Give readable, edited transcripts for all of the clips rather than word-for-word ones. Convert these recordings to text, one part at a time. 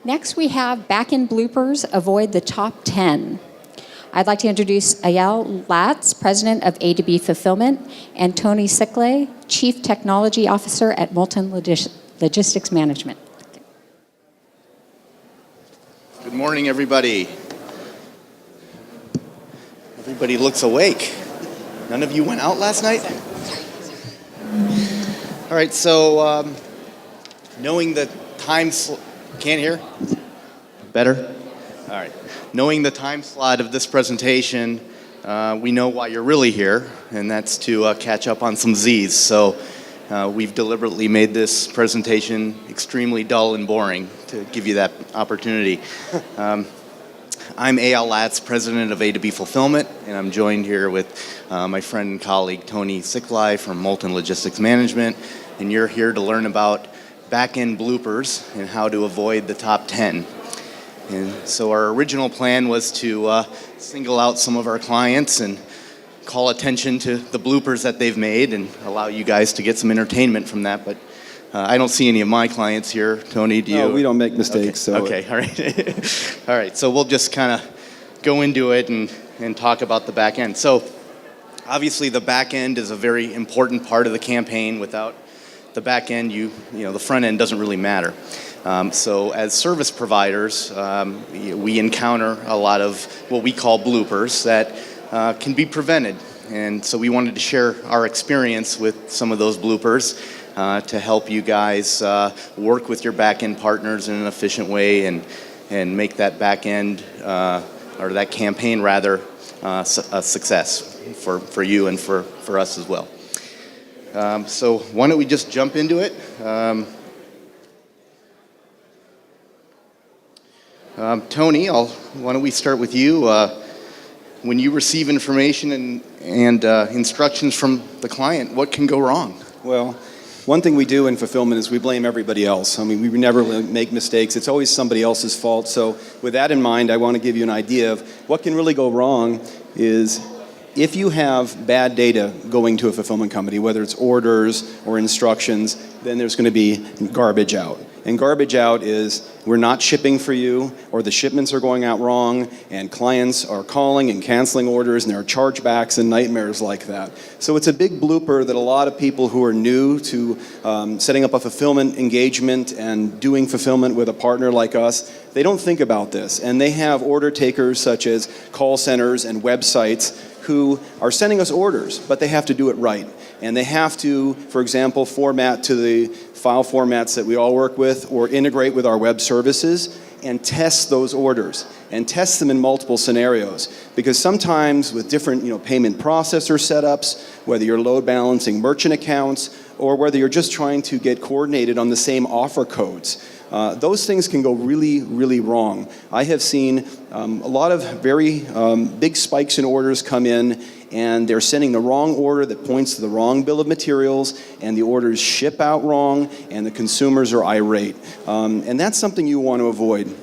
Next, we have Backend Bloopers, Avoid the Top 10. I'd like to introduce Ayal, Latz, President of A2B Fulfillment, and Tony Sziklai, Chief Technology Officer at Moulton Logistics Management. Good morning, everybody. Everybody looks awake. None of you went out last night? All right, so knowing the time can't hear? Better? All right. Knowing the time slot of this presentation, we know why you're really here, and that's to catch up on some Z's. So we've deliberately made this presentation extremely dull and boring to give you that opportunity. I'm Ayal Latz, President of A2B Fulfillment, and I'm joined here with my friend and colleague Tony Sziklai from Moulton Logistics Management, and you're here to learn about back-end bloopers and how to avoid the top 10. And so our original plan was to single out some of our clients and call attention to the bloopers that they've made and allow you guys to get some entertainment from that, but I don't see any of my clients here. Tony, do you? No, we don't make mistakes. Okay, all right. All right, so we'll just kind of go into it and talk about the back end. So obviously the back end is a very important part of the campaign. Without the back end, the front end doesn't really matter. So as service providers, we encounter a lot of what we call bloopers that can be prevented. And so we wanted to share our experience with some of those bloopers to help you guys work with your back-end partners in an efficient way and make that back-end, or that campaign rather, a success for you and for us as well. So why don't we just jump into it? Tony, why don't we start with you? When you receive information and instructions from the client, what can go wrong? Well, one thing we do in fulfillment is we blame everybody else. I mean, we never make mistakes. It's always somebody else's fault. So with that in mind, I want to give you an idea of what can really go wrong is if you have bad data going to a fulfillment company, whether it's orders or instructions, then there's going to be garbage out. And garbage out is we're not shipping for you, or the shipments are going out wrong, and clients are calling and canceling orders, and there are chargebacks and nightmares like that. So it's a big blooper that a lot of people who are new to setting up a fulfillment engagement and doing fulfillment with a partner like us, they don't think about this. And they have order takers such as call centers and websites who are sending us orders, but they have to do it right. And they have to, for example, format to the file formats that we all work with or integrate with our web services and test those orders and test them in multiple scenarios. Because sometimes with different payment processor setups, whether you're load balancing merchant accounts or whether you're just trying to get coordinated on the same offer codes, those things can go really, really wrong. I have seen a lot of very big spikes in orders come in, and they're sending the wrong order that points to the wrong bill of materials, and the orders ship out wrong, and the consumers are irate. And that's something you want to avoid.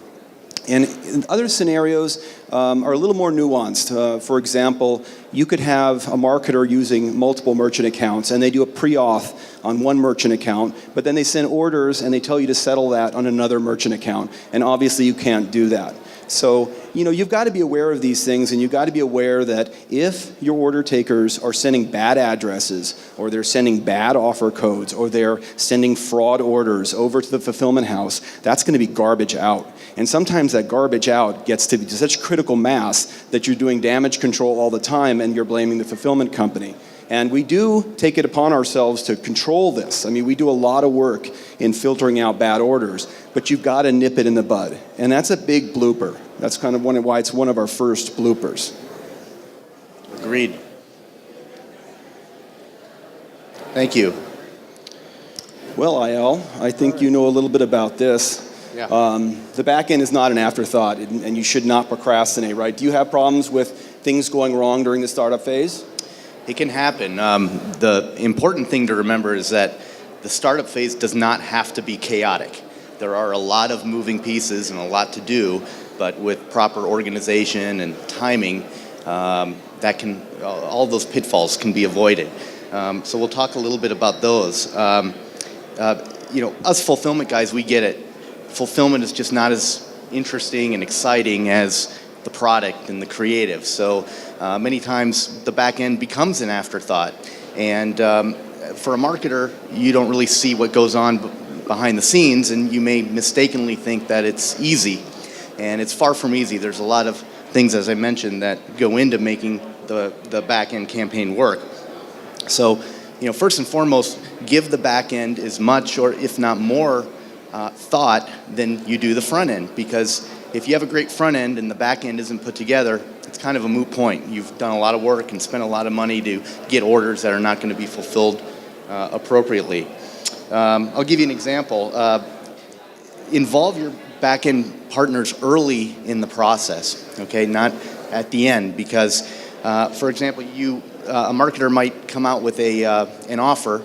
And other scenarios are a little more nuanced. For example, you could have a marketer using multiple merchant accounts, and they do a pre-auth on one merchant account, but then they send orders and they tell you to settle that on another merchant account. And obviously you can't do that. So, you've got to be aware of these things, and you've got to be aware that if your order takers are sending bad addresses, or they're sending bad offer codes, or they're sending fraud orders over to the fulfillment house, that's going to be garbage out. And sometimes that garbage out gets to be such critical mass that you're doing damage control all the time and you're blaming the fulfillment company. And we do take it upon ourselves to control this. I mean, we do a lot of work in filtering out bad orders, but you've got to nip it in the bud. And that's a big blooper. That's kind of why it's one of our first bloopers. Agreed. Thank you. Well, Ayal, I think you know a little bit about this. Yeah. The back end is not an afterthought, and you should not procrastinate, right? Do you have problems with things going wrong during the startup phase? It can happen. The important thing to remember is that the startup phase does not have to be chaotic. There are a lot of moving pieces and a lot to do, but with proper organization and timing, all those pitfalls can be avoided. So we'll talk a little bit about those. Us fulfillment guys, we get it. fulfillment is just not as interesting and exciting as the product and the creative. So many times the back end becomes an afterthought. And for a marketer, you don't really see what goes on behind the scenes, and you may mistakenly think that it's easy. And it's far from easy. There's a lot of things, as I mentioned, that go into making the back end campaign work. So, first and foremost, give the back end as much, or if not more, thought than you do the front end. Because if you have a great front end and the back end isn't put together, it's kind of a moot point. You've done a lot of work and spent a lot of money to get orders that are not going to be fulfilled appropriately. I'll give you an example. Involve your back end partners early in the process, okay, not at the end, because, for example, a marketer might come out with an offer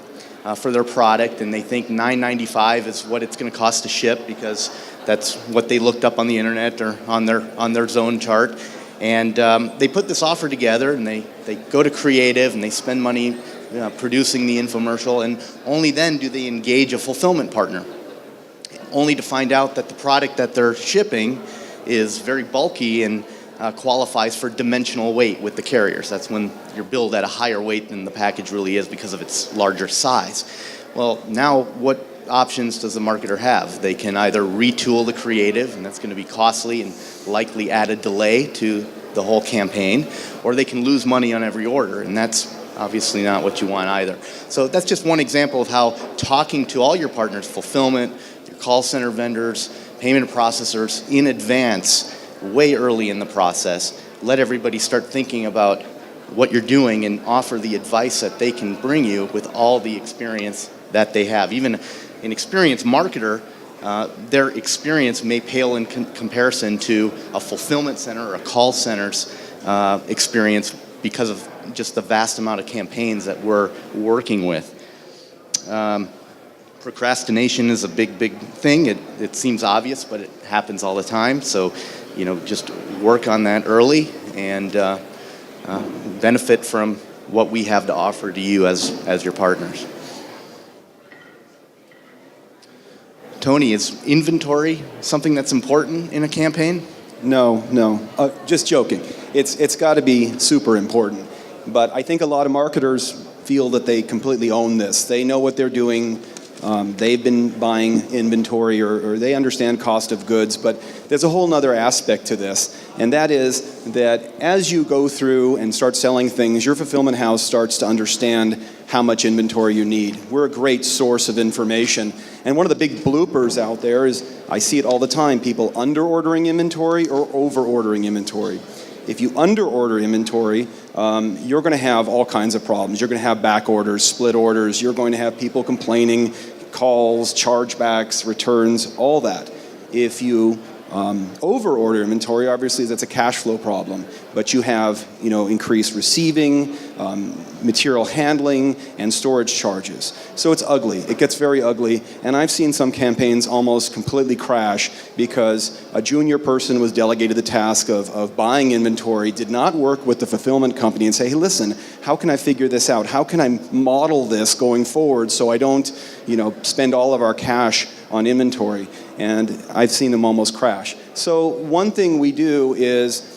for their product, and they think $9.95 is what it's going to cost to ship, because that's what they looked up on the internet or on their zone chart. And they put this offer together, and they go to creative, and they spend money producing the infomercial, and only then do they engage a fulfillment partner, only to find out that the product that they're shipping is very bulky and qualifies for dimensional weight with the carriers. That's when you're billed at a higher weight than the package really is because of its larger size. Well, now what options does the marketer have? They can either retool the creative, and that's going to be costly and likely add a delay to the whole campaign, or they can lose money on every order, and that's obviously not what you want either. So that's just one example of how talking to all your partners, fulfillment, your call center vendors, payment processors, in advance, way early in the process, let everybody start thinking about what you're doing and offer the advice that they can bring you with all the experience that they have. Even an experienced marketer, their experience may pale in comparison to a fulfillment center or a call center's experience because of just the vast amount of campaigns that we're working with. Procrastination is a big thing. It seems obvious, but it happens all the time. So, just work on that early and benefit from what we have to offer to you as your partners. Tony, is inventory something that's important in a campaign? No. Just joking. It's got to be super important. But I think a lot of marketers feel that they completely own this. They know what they're doing. They've been buying inventory, or they understand cost of goods. But there's a whole other aspect to this, and that is that as you go through and start selling things, your fulfillment house starts to understand how much inventory you need. We're a great source of information. And one of the big bloopers out there is, I see it all the time, people under-ordering inventory or over-ordering inventory. If you under-order inventory, you're going to have all kinds of problems. You're going to have back orders, split orders. You're going to have people complaining, calls, chargebacks, returns, all that. If you over-order inventory, obviously that's a cash flow problem. But you have, increased receiving, material handling, and storage charges. So it's ugly. It gets very ugly. And I've seen some campaigns almost completely crash because a junior person was delegated the task of buying inventory, did not work with the fulfillment company and say, hey, listen, how can I figure this out? How can I model this going forward so I don't, spend all of our cash on inventory? And I've seen them almost crash. So one thing we do is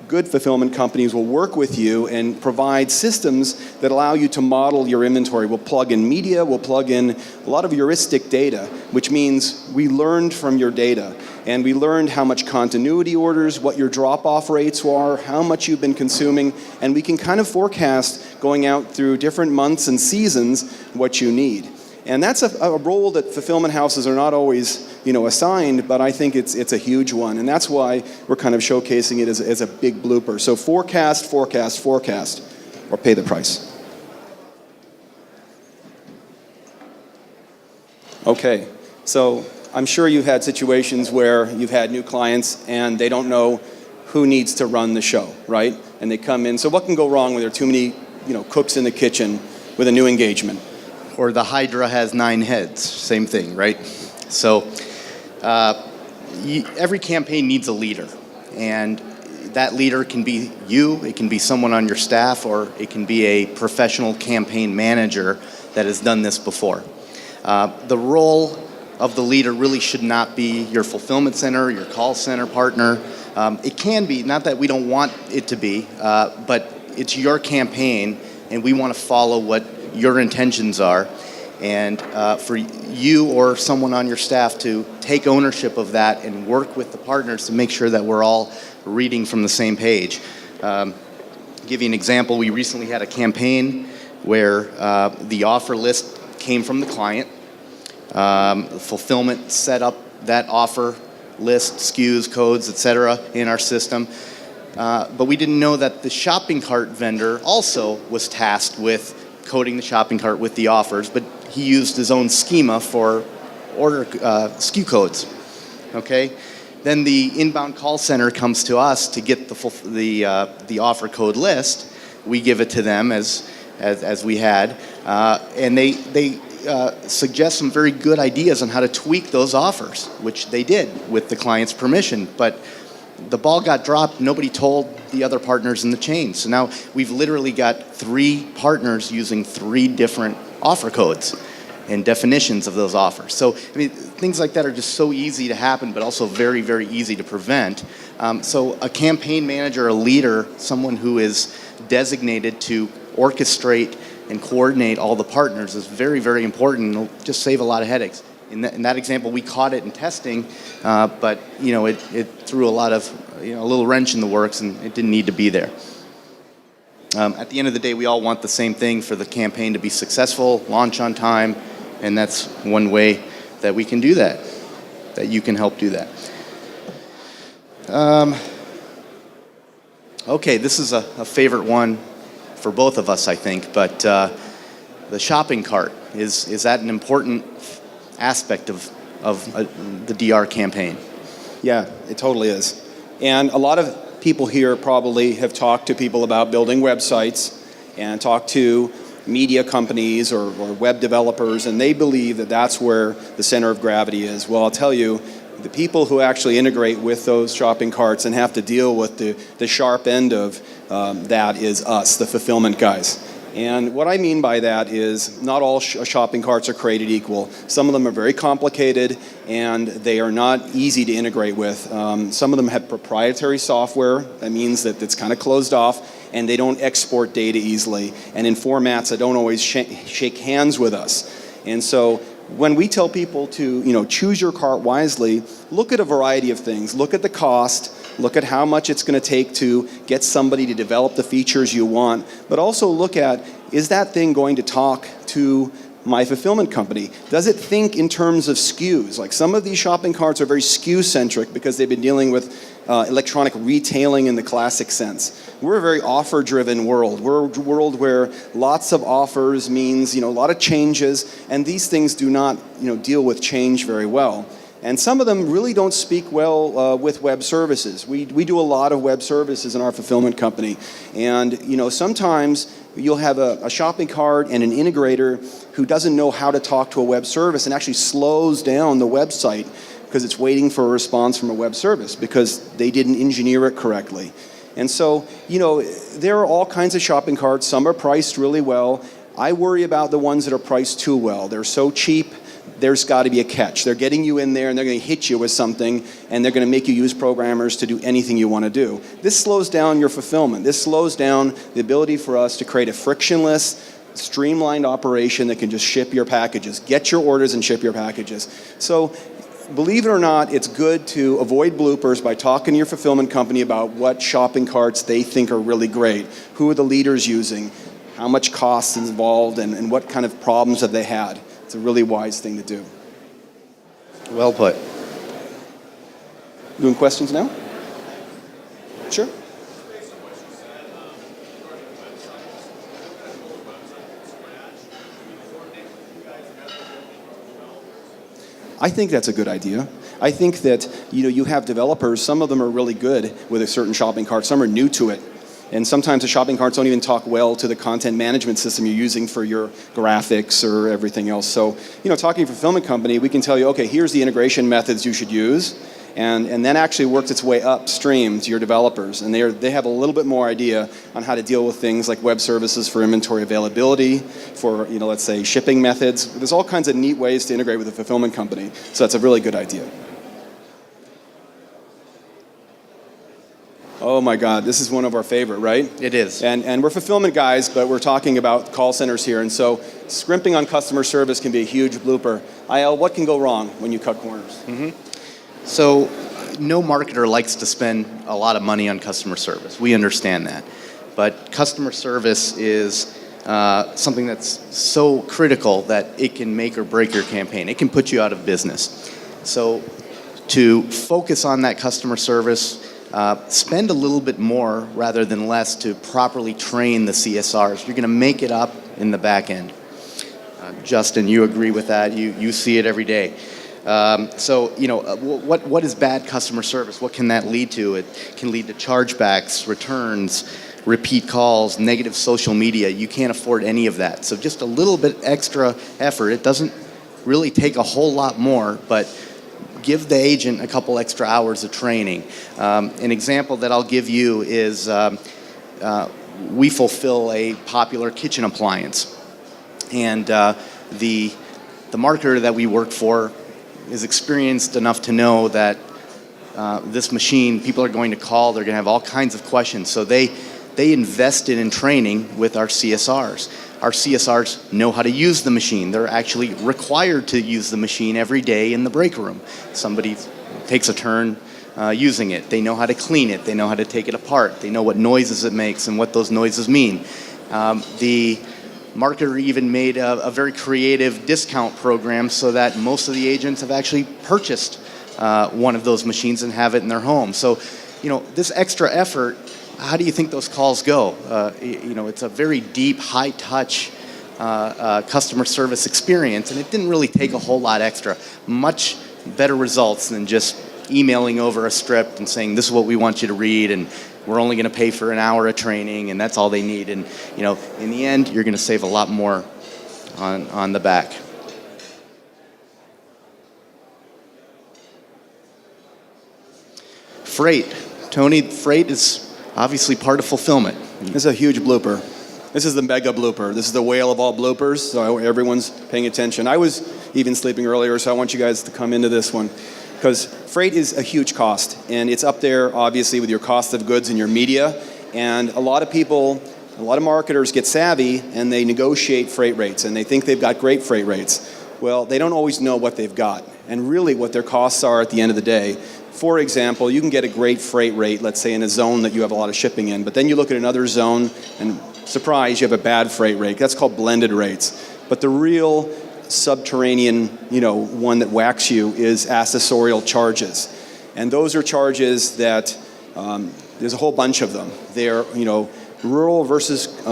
good fulfillment companies will work with you and provide systems that allow you to model your inventory. We'll plug in media, we'll plug in a lot of heuristic data, which means we learned from your data. And we learned how much continuity orders, what your drop-off rates are, how much you've been consuming, and we can kind of forecast going out through different months and seasons what you need. And that's a role that fulfillment houses are not always, assigned, but I think it's a huge one. And that's why we're kind of showcasing it as a big blooper. So forecast, or pay the price. Okay, so I'm sure you've had situations where you've had new clients and they don't know who needs to run the show, right? And they come in. So what can go wrong when there are too many, cooks in the kitchen with a new engagement? Or the Hydra has 9 heads, same thing, right? So every campaign needs a leader, and that leader can be you, it can be someone on your staff, or it can be a professional campaign manager that has done this before. The role of the leader really should not be your fulfillment center, your call center partner. It can be, not that we don't want it to be, but it's your campaign, and we want to follow what your intentions are. And for you or someone on your staff to take ownership of that and work with the partners to make sure that we're all reading from the same page. Give you an example, we recently had a campaign where the offer list came from the client. Fulfillment set up that offer list, SKUs, codes, etc. in our system. But we didn't know that the shopping cart vendor also was tasked with coding the shopping cart with the offers, but he used his own schema for order SKU codes. Okay? Then the inbound call center comes to us to get the offer code list. We give it to them as we had, and they suggest some very good ideas on how to tweak those offers, which they did with the client's permission. But the ball got dropped. Nobody told the other partners in the chain. So now we've literally got 3 partners using 3 different offer codes and definitions of those offers. So, I mean, things like that are just so easy to happen, but also very, very easy to prevent. So a campaign manager, a leader, someone who is designated to orchestrate and coordinate all the partners is very, very important. It'll just save a lot of headaches. In that example, we caught it in testing, but it threw a lot of a little wrench in the works, and it didn't need to be there. At the end of the day, we all want the same thing for the campaign to be successful, launch on time, and that's one way that we can do that. That you can help do that. Okay, this is a favorite one for both of us, I think, but the shopping cart, is that an important aspect of the DR campaign? Yeah, it totally is. And a lot of people here probably have talked to people about building websites and talked to media companies or web developers, and they believe that that's where the center of gravity is. Well, I'll tell you, the people who actually integrate with those shopping carts and have to deal with the sharp end of that is us, the fulfillment guys. And what I mean by that is not all shopping carts are created equal. Some of them are very complicated and they are not easy to integrate with. Some of them have proprietary software. That means that it's kind of closed off and they don't export data easily and in formats that don't always shake hands with us. And so when we tell people to choose your cart wisely, look at a variety of things. Look at the cost. Look at how much it's going to take to get somebody to develop the features you want, but also look at, is that thing going to talk to my fulfillment company? Does it think in terms of SKUs? Like some of these shopping carts are very SKU-centric because they've been dealing with electronic retailing in the classic sense. We're a very offer-driven world. We're a world where lots of offers means a lot of changes, and these things do not deal with change very well. And some of them really don't speak well with web services. We do a lot of web services in our fulfillment company. And sometimes you'll have a shopping cart and an integrator who doesn't know how to talk to a web service and actually slows down the website because it's waiting for a response from a web service because they didn't engineer it correctly. And so, there are all kinds of shopping carts. Some are priced really well. I worry about the ones that are priced too well. They're so cheap. There's got to be a catch. They're getting you in there and they're going to hit you with something and they're going to make you use programmers to do anything you want to do. This slows down your fulfillment. This slows down the ability for us to create a frictionless, streamlined operation that can just ship your packages, get your orders and ship your packages. So believe it or not, it's good to avoid bloopers by talking to your fulfillment company about what shopping carts they think are really great. Who are the leaders using? How much cost is involved and what kind of problems have they had? It's a really wise thing to do. Well put. Doing questions now? Sure. I think that's a good idea. I think that you have developers, some of them are really good with a certain shopping cart, some are new to it. And sometimes the shopping carts don't even talk well to the content management system you're using for your graphics or everything else. So, talking to a fulfillment company, we can tell you, okay, here's the integration methods you should use. And that actually works its way upstream to your developers. And they have a little bit more idea on how to deal with things like web services for inventory availability, for, let's say, shipping methods. There's all kinds of neat ways to integrate with a fulfillment company. So that's a really good idea. Oh my God, this is one of our favorite, right? It is. And we're fulfillment guys, but we're talking about call centers here. And so scrimping on customer service can be a huge blooper. Ayal, what can go wrong when you cut corners? So no marketer likes to spend a lot of money on customer service. We understand that. But customer service is something that's so critical that it can make or break your campaign. It can put you out of business. So to focus on that customer service, spend a little bit more rather than less to properly train the CSRs. You're going to make it up in the back end. Justin, you agree with that. You see it every day. So, what is bad customer service? What can that lead to? It can lead to chargebacks, returns, repeat calls, negative social media. You can't afford any of that. So just a little bit extra effort. It doesn't really take a whole lot more, but give the agent a couple extra hours of training. An example that I'll give you is we fulfill a popular kitchen appliance. And the marketer that we work for is experienced enough to know that this machine, people are going to call, they're going to have all kinds of questions. So they invested in training with our CSRs. Our CSRs know how to use the machine. They're actually required to use the machine every day in the break room. Somebody takes a turn using it. They know how to clean it. They know how to take it apart. They know what noises it makes and what those noises mean. The marketer even made a very creative discount program so that most of the agents have actually purchased one of those machines and have it in their home. So, this extra effort, how do you think those calls go? It's a very deep, high-touch customer service experience, and it didn't really take a whole lot extra. Much better results than just emailing over a script and saying, this is what we want you to read, and we're only going to pay for an hour of training, and that's all they need. And, in the end, you're going to save a lot more on the back. Freight. Tony, freight is obviously part of fulfillment. This is a huge blooper. This is the mega blooper. This is the whale of all bloopers, so everyone's paying attention. I was even sleeping earlier, so I want you guys to come into this one. Because freight is a huge cost, and it's up there, obviously, with your cost of goods and your media. And a lot of marketers get savvy, and they negotiate freight rates, and they think they've got great freight rates. Well, they don't always know what they've got, and really what their costs are at the end of the day. For example, you can get a great freight rate, let's say in a zone that you have a lot of shipping in, but then you look at another zone, and surprise, you have a bad freight rate. That's called blended rates. But the real subterranean, one that whacks you is accessorial charges. And those are charges that, there's a whole bunch of them. They're, rural versus,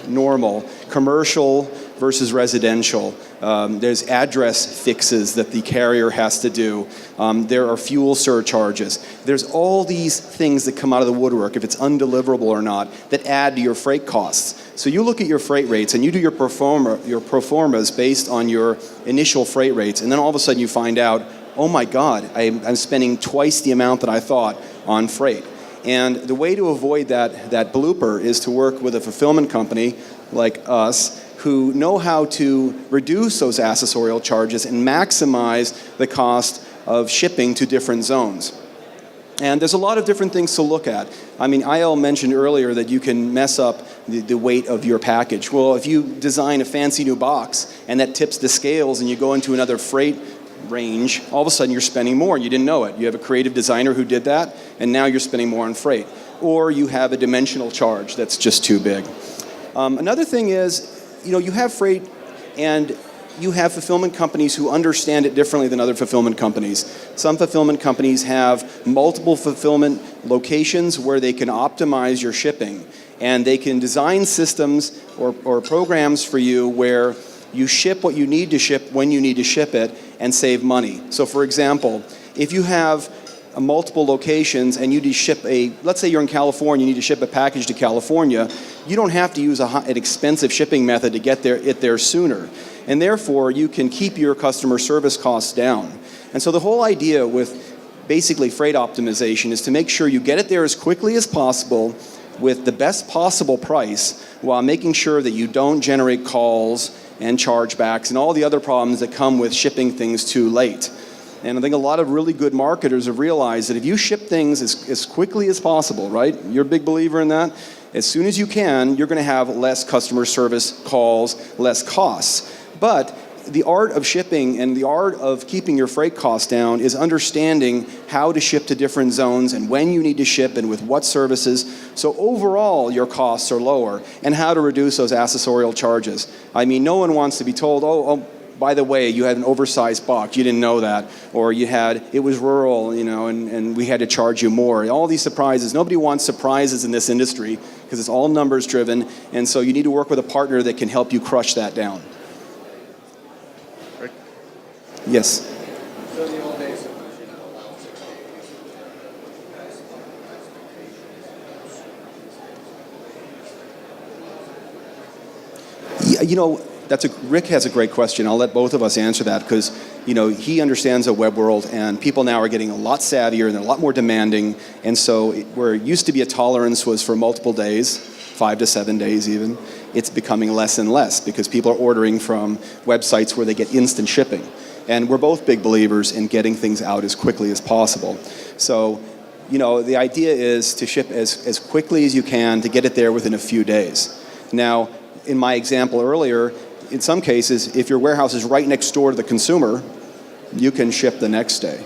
normal, commercial versus residential. There's address fixes that the carrier has to do. There are fuel surcharges. There's all these things that come out of the woodwork, if it's undeliverable or not, that add to your freight costs. So you look at your freight rates and you do your pro formas based on your initial freight rates, and then all of a sudden you find out, oh my God, I'm spending twice the amount that I thought on freight. And the way to avoid that blooper is to work with a fulfillment company like us who know how to reduce those accessorial charges and maximize the cost of shipping to different zones. And there's a lot of different things to look at. I mean, Ayal mentioned earlier that you can mess up the weight of your package. Well, if you design a fancy new box and that tips the scales and you go into another freight range, all of a sudden you're spending more and you didn't know it. You have a creative designer who did that, and now you're spending more on freight. Or you have a dimensional charge that's just too big. Another thing is, you have freight and you have fulfillment companies who understand it differently than other fulfillment companies. Some fulfillment companies have multiple fulfillment locations where they can optimize your shipping, and they can design systems or programs for you where you ship what you need to ship when you need to ship it and save money. So for example, if you have multiple locations and you need to ship let's say you're in California, you need to ship a package to California, you don't have to use an expensive shipping method to get it there sooner. And therefore, you can keep your customer service costs down. And so the whole idea with basically freight optimization is to make sure you get it there as quickly as possible with the best possible price while making sure that you don't generate calls and chargebacks and all the other problems that come with shipping things too late. And I think a lot of really good marketers have realized that if you ship things as quickly as possible, right? You're a big believer in that? As soon as you can, you're going to have less customer service calls, less costs. But the art of shipping and the art of keeping your freight costs down is understanding how to ship to different zones and when you need to ship and with what services. So overall, your costs are lower, and how to reduce those accessorial charges. I mean, no one wants to be told, oh, by the way, you had an oversized box, you didn't know that, or it was rural, and we had to charge you more. All these surprises. Nobody wants surprises in this industry because it's all numbers driven, and so you need to work with a partner that can help you crush that down. Yes. So in the old days, Rick has a great question. I'll let both of us answer that because, he understands the web world, and people now are getting a lot savvier and they're a lot more demanding. And so where it used to be a tolerance was for multiple days, 5 to 7 days even, it's becoming less and less because people are ordering from websites where they get instant shipping. And we're both big believers in getting things out as quickly as possible. So, the idea is to ship as quickly as you can to get it there within a few days. Now, in my example earlier, in some cases, if your warehouse is right next door to the consumer, you can ship the next day.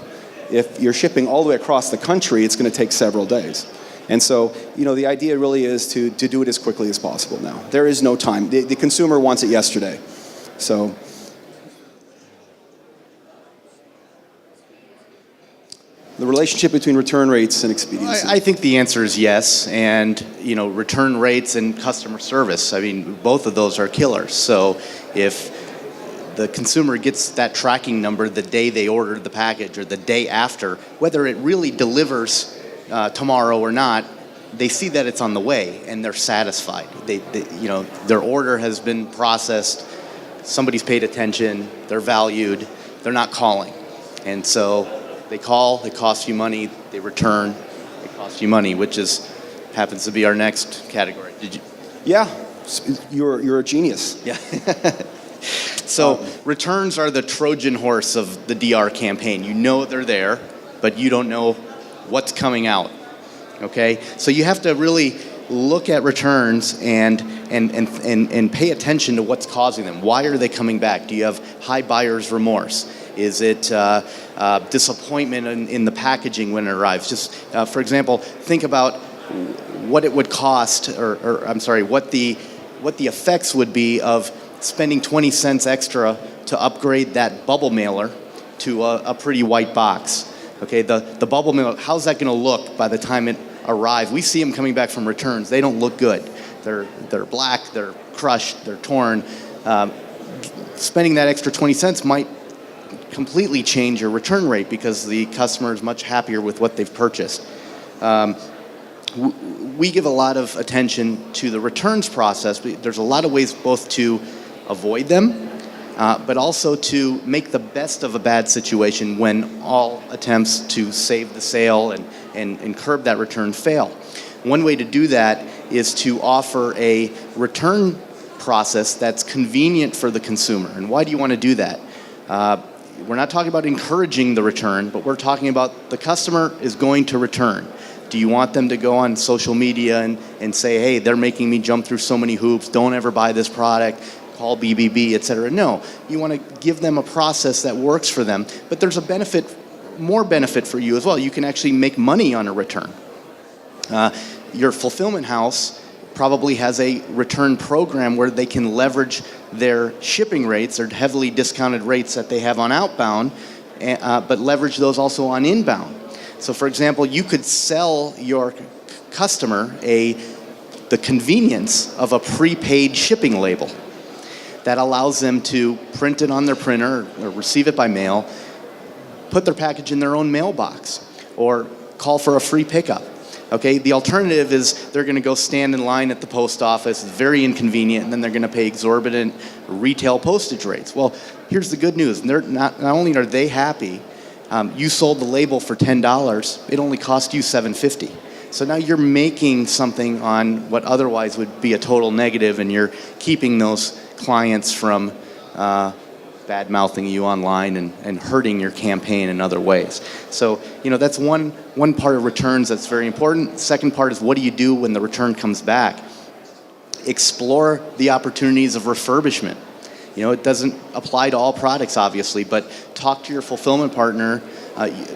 If you're shipping all the way across the country, it's going to take several days. And so, the idea really is to do it as quickly as possible now. There is no time. The consumer wants it yesterday. So, the relationship between return rates and expediency. I think the answer is yes, and return rates and customer service. I mean, both of those are killers. So if the consumer gets that tracking number the day they ordered the package or the day after, whether it really delivers tomorrow or not, they see that it's on the way and they're satisfied. Their order has been processed, somebody's paid attention, they're valued, they're not calling, and so. They call, it costs you money. They return, it costs you money, which happens to be our next category. Did you? Yeah, you're a genius. Yeah. So returns are the Trojan horse of the DR campaign. You know they're there, but you don't know what's coming out. Okay, so you have to really look at returns and pay attention to what's causing them. Why are they coming back? Do you have high buyer's remorse? Is it disappointment in the packaging when it arrives? Just, for example, think about what it would cost, what the effects would be of spending 20 cents extra to upgrade that bubble mailer to a pretty white box. Okay, the bubble mailer, how's that going to look by the time it arrives? We see them coming back from returns. They don't look good. They're black, they're crushed, they're torn. Spending that extra 20 cents might completely change your return rate because the customer is much happier with what they've purchased. We give a lot of attention to the returns process. There's a lot of ways both to avoid them, but also to make the best of a bad situation when all attempts to save the sale and curb that return fail. One way to do that is to offer a return process that's convenient for the consumer. And why do you want to do that? We're not talking about encouraging the return, but we're talking about the customer is going to return. Do you want them to go on social media and say, hey, they're making me jump through so many hoops, don't ever buy this product, call BBB, et cetera? No, you want to give them a process that works for them, but there's a more benefit for you as well. You can actually make money on a return. Your fulfillment house probably has a return program where they can leverage their shipping rates, their heavily discounted rates that they have on outbound, but leverage those also on inbound. So for example, you could sell your customer the convenience of a prepaid shipping label that allows them to print it on their printer or receive it by mail, put their package in their own mailbox, or call for a free pickup. Okay, the alternative is they're going to go stand in line at the post office, very inconvenient, and then they're going to pay exorbitant retail postage rates. Well, here's the good news. Not only are they happy, You sold the label for $10. It only cost you $7.50. So now you're making something on what otherwise would be a total negative, and you're keeping those clients from bad-mouthing you online and hurting your campaign in other ways. So, that's one part of returns that's very important. Second part is, what do you do when the return comes back? Explore the opportunities of refurbishment. It doesn't apply to all products, obviously, but talk to your fulfillment partner.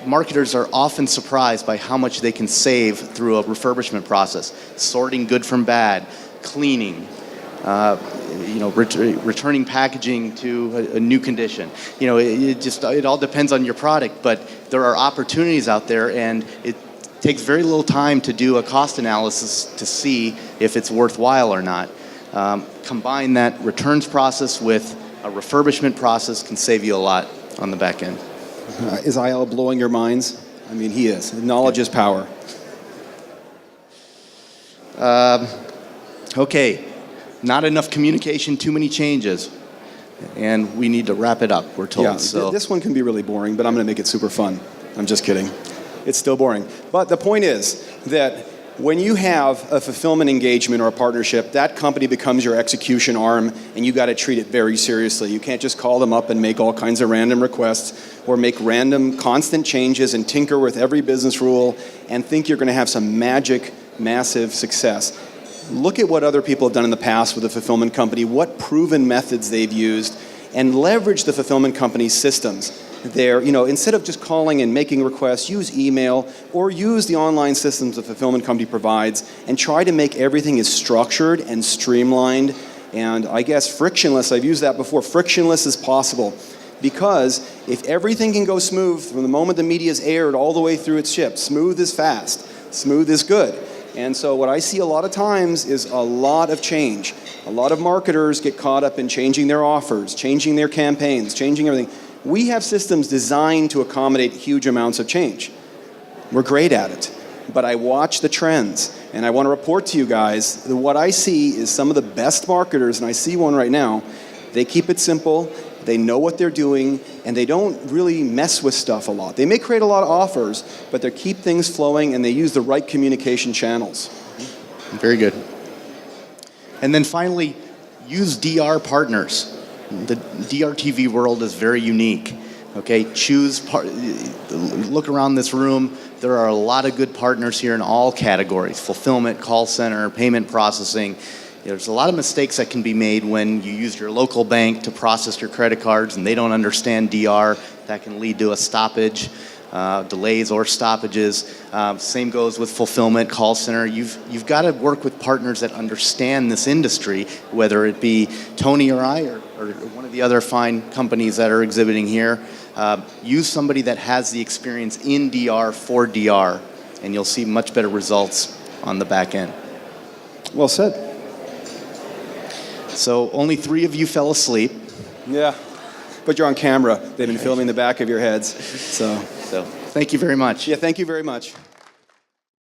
Marketers are often surprised by how much they can save through a refurbishment process. Sorting good from bad, cleaning, returning packaging to a new condition. It all depends on your product, but there are opportunities out there, and it takes very little time to do a cost analysis to see if it's worthwhile or not. Combine that returns process with a refurbishment process can save you a lot on the back end. Is Ayal blowing your minds? I mean, he is. Knowledge is power. Okay, not enough communication, too many changes, and we need to wrap it up, we're told. Yeah, so. This one can be really boring, but I'm going to make it super fun. I'm just kidding. It's still boring. But the point is that when you have a fulfillment engagement or a partnership, that company becomes your execution arm, and you got to treat it very seriously. You can't just call them up and make all kinds of random requests or make random constant changes and tinker with every business rule and think you're going to have some magic, massive success. Look at what other people have done in the past with a fulfillment company, what proven methods they've used, and leverage the fulfillment company's systems. Instead of just calling and making requests, use email or use the online systems the fulfillment company provides, and try to make everything as structured and streamlined and, I guess, frictionless. I've used that before. Frictionless as possible. Because if everything can go smooth from the moment the media is aired all the way through it's shipped, smooth is fast, smooth is good. And so what I see a lot of times is a lot of change. A lot of marketers get caught up in changing their offers, changing their campaigns, changing everything. We have systems designed to accommodate huge amounts of change. We're great at it. But I watch the trends, and I want to report to you guys that what I see is some of the best marketers, and I see one right now, they keep it simple, they know what they're doing, and they don't really mess with stuff a lot. They may create a lot of offers, but they keep things flowing, and they use the right communication channels. Very good. And then finally, use DR partners. The DRTV world is very unique. Okay, look around this room. There are a lot of good partners here in all categories: fulfillment, call center, payment processing. There's a lot of mistakes that can be made when you use your local bank to process your credit cards and they don't understand DR. That can lead to a stoppage, delays or stoppages. Same goes with fulfillment, call center. You've got to work with partners that understand this industry, whether it be Tony or I or one of the other fine companies that are exhibiting here. Use somebody that has the experience in DR for DR, and you'll see much better results on the back end. Well said. So only 3 of you fell asleep. Yeah, but you're on camera. They've been filming the back of your heads. So thank you very much. Yeah, thank you very much.